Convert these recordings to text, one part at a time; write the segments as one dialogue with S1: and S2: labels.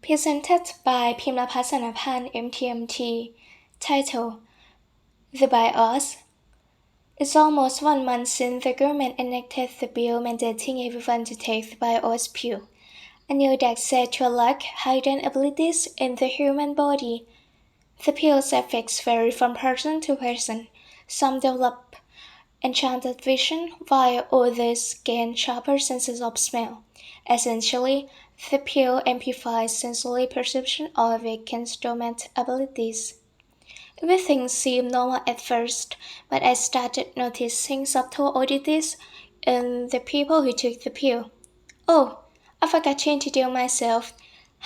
S1: Presented by พิมพ์ละพัฒน์ MTMT. Title: The Bios. It's almost 1 month since the government enacted the bill mandating everyone to take the Bios pill, a new that said to unlock hidden abilities in the human body. The pill's effects vary from person to person. Some develop enchanted vision, while others gain sharper senses of smell. Essentially, the pill amplifies sensory perception or awakens dormant abilities. Everything seemed normal at first, but I started noticing subtle oddities in the people who took the pill. Oh, I forgot to introduce myself.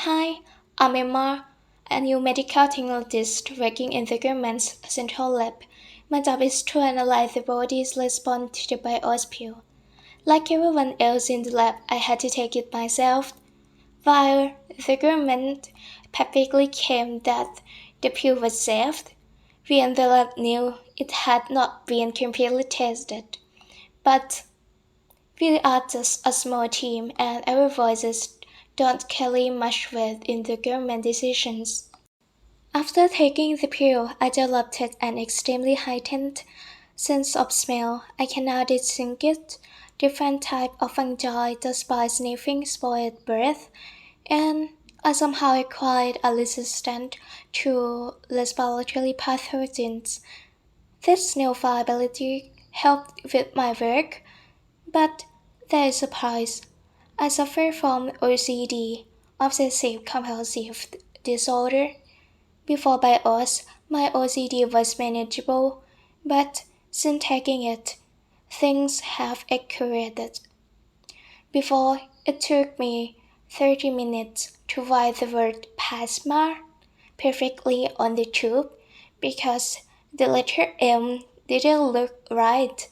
S1: Hi, I'm Emma, a new medical technologist working in the government's central lab. My job is to analyze the body's response to the BIOS pill. Like everyone else in the lab, I had to take it myself. While the government publicly claimed that the pill was safe, we in the lab knew it had not been completely tested. But we are just a small team, and our voices don't carry much weight in the government decisions. After taking the pill, I developed an extremely heightened sense of smell. I can now distinguish different types of fungi just by sniffing spoiled breath, and I somehow acquired a resistance to respiratory pathogens. This newfound ability helped with my work, but there is a price. I suffer from OCD, obsessive compulsive disorder. Before BIOS, my OCD was manageable, but since taking it, things have accelerated. Before, it took me 30 minutes to write the word plasma perfectly on the tube because the letter M didn't look right.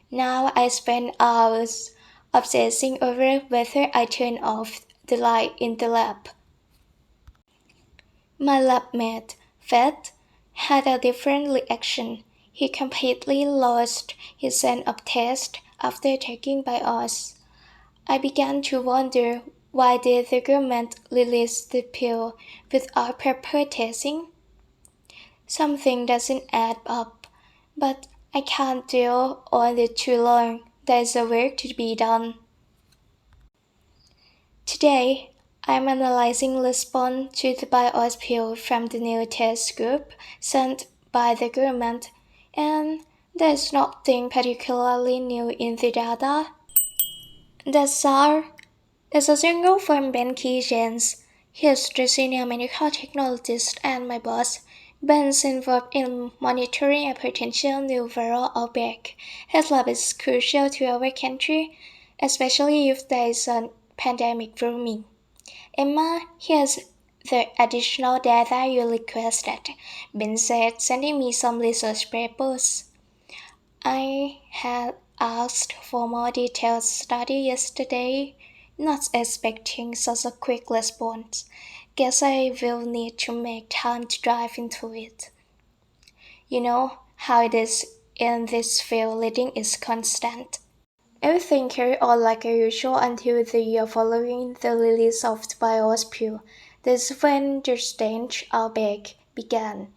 S1: Now I spend hours obsessing over whether I turn off the light in the lab. My lab mate, Fed, had a different reaction. He completely lost his sense of taste after taking BIOS. I began to wonder, why did the government release the pill without proper testing? Something doesn't add up, but I can't dwell on it too long. There's a work to be done. Today, I'm analyzing response to the BIOS pill from the new test group sent by the government, and there's nothing particularly new in the data. The SAR is a single from Ben Keejans. He's the senior medical technologist and my boss. Ben's involved in monitoring a potential new viral outbreak. His lab is crucial to our country, especially if there is a pandemic brewing. Emma, here's the additional data you requested. Ben said, sending me some research papers. I had asked for more detailed study yesterday, not expecting such a quick response. Guess I will need to make time to dive into it. You know how it is in this field, reading is constant. Everything carried on like usual until the year following the release of the BIOS pill. This is when the strange outbreak began.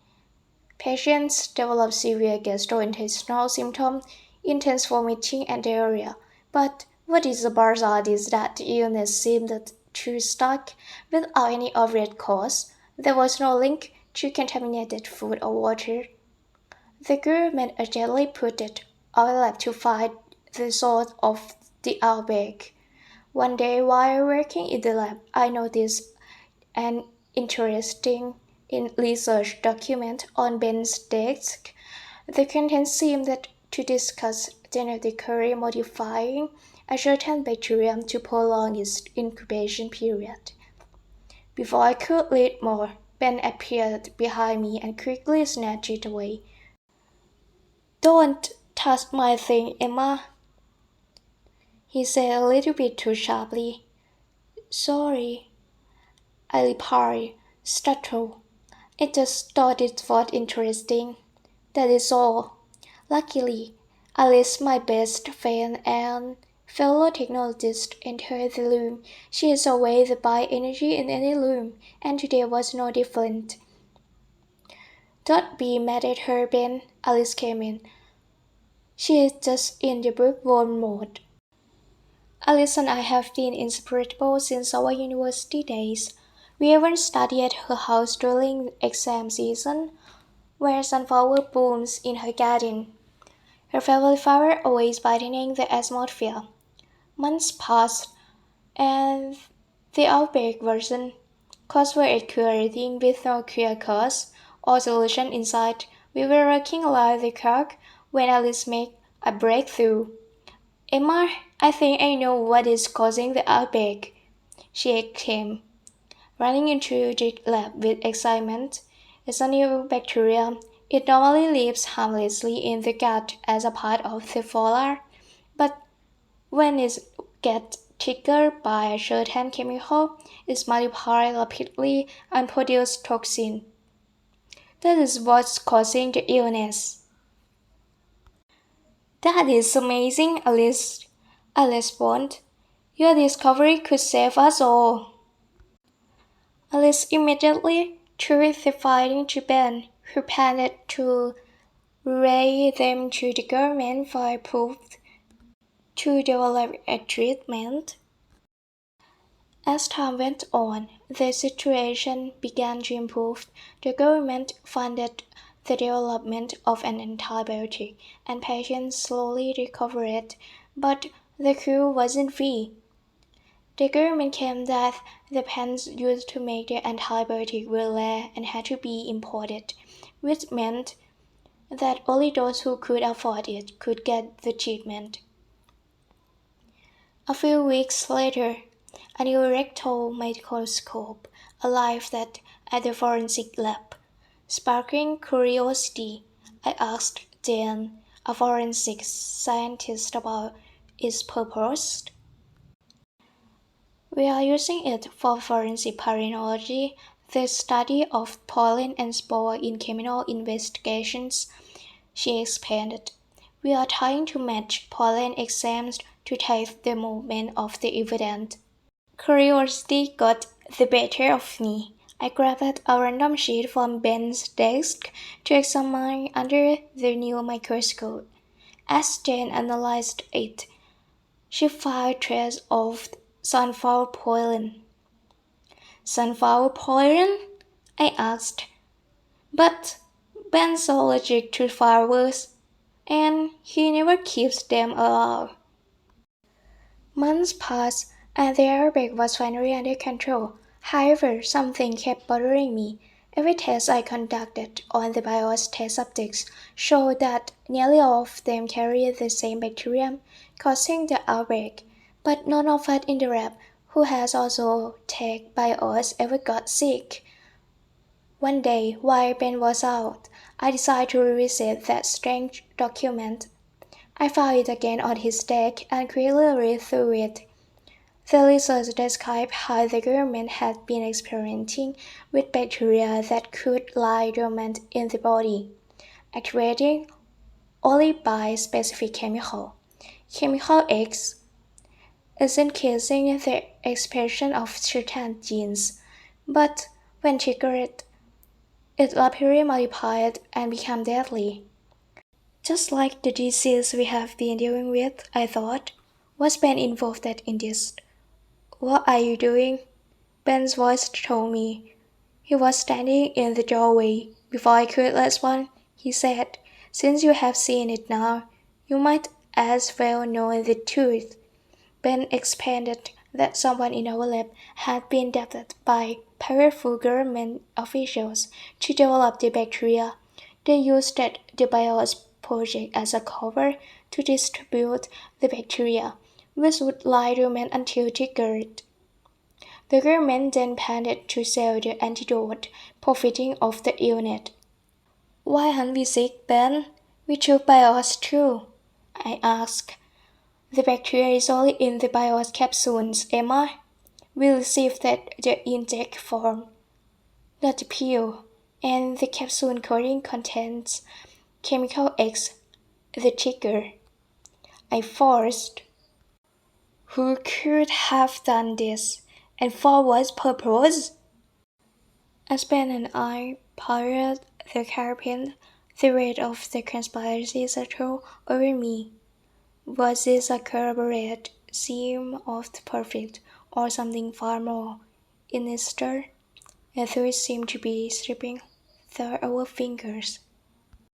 S1: Patients develop severe gastrointestinal symptoms, intense vomiting, and diarrhea. But what is bizarre is that the illness seemed to start without any overt cause. There was no link to contaminated food or water. The government urgently put it our lab to fight the source of the outbreak. One day while working in the lab, I noticed an interesting research document on Ben's desk. The content seemed to discuss genetically modifying a certain bacterium to prolong its incubation period. Before I could read more, Ben appeared behind me and quickly snatched it away. "Don't touch my thing, Emma," he said a little bit too sharply. "Sorry," I replied, startled. I just thought it was interesting. That is all. Luckily, I raised my best friend and Fellow technologist entered the room. She is away the bioenergy in any room, and today was no different. Don't be mad at her, Ben. Alice came in. She is just in the bookworm mode. Alice and I have been inseparable since our university days. We even studied at her house during exam season, where sunflower blooms in her garden. Her favorite flower always brightening the atmosphere. Months passed, and the outbreak worsened. Costs were accumulating with no clear cause or solution in sight. We were working like the clock when Alice made a breakthrough. Emma, I think I know what is causing the outbreak, she exclaimed, running into the lab with excitement. It's a new bacteria. It normally lives harmlessly in the gut as a part of the flora, but when it gets triggered by a certain chemical, it multiplies rapidly and produces toxin. That is what's causing the illness. That is amazing, Alice. Alice responded. Your discovery could save us all. Alice immediately threw the finding to Ben, who planned to relay them to the government for approval to develop a treatment. As time went on, the situation began to improve. The government funded the development of an antibiotic, and patients slowly recovered, but the cure wasn't free. The government claimed that the pens used to make the antibiotic were rare and had to be imported, which meant that only those who could afford it could get the treatment. A few weeks later, a new rectal microscope arrived at the forensic lab. Sparkling curiosity, I asked Jane, a forensic scientist, about its purpose. We are using it for forensic palynology, the study of pollen and spore in criminal investigations, she explained. We are trying to match pollen exams to test the movement of the evidence. Curiosity got the better of me. I grabbed a random sheet from Ben's desk to examine under the new microscope. As Jane analyzed it, she found traces of sunflower pollen. Sunflower pollen? I asked. But Ben's allergic to flowers, and he never keeps them alive. Months passed, and the outbreak was finally under control. However, something kept bothering me. Every test I conducted on the BIOS test subjects showed that nearly all of them carried the same bacterium causing the outbreak, but none of us in the lab who has also taken BIOS ever got sick. One day, while Ben was out, I decided to revisit that strange document. I found it again on his desk and quickly read through it. The research described how the government had been experimenting with bacteria that could lie dormant in the body, activated only by specific chemical. Chemical X is increasing the expression of certain genes, but when triggered, it rapidly multiplied and became deadly. Just like the disease we have been dealing with, I thought. Was Ben involved in this? What are you doing? Ben's voice told me. He was standing in the doorway. Before I could respond, he said, Since you have seen it now, you might as well know the truth. Ben explained that someone in our lab had been tapped by powerful government officials to develop the bacteria. They used the BIOS project as a cover to distribute the bacteria, which would lie dormant until triggered. The government then planned to sell the antidote, profiting off the illness. Why aren't we sick, Ben? We took BIOS too, I asked. The bacteria is only in the BIOS capsules, Emma. We received the inject form, not the pill, and the capsule coating contains chemical X, the trigger. I forced. Who could have done this, and for what purpose? Aspen and I piled the carpet. The weight of the conspiracy settled over me. Was this a corroborate scheme of the perfect, or something far more sinister? A thought seemed to be slipping through our fingers.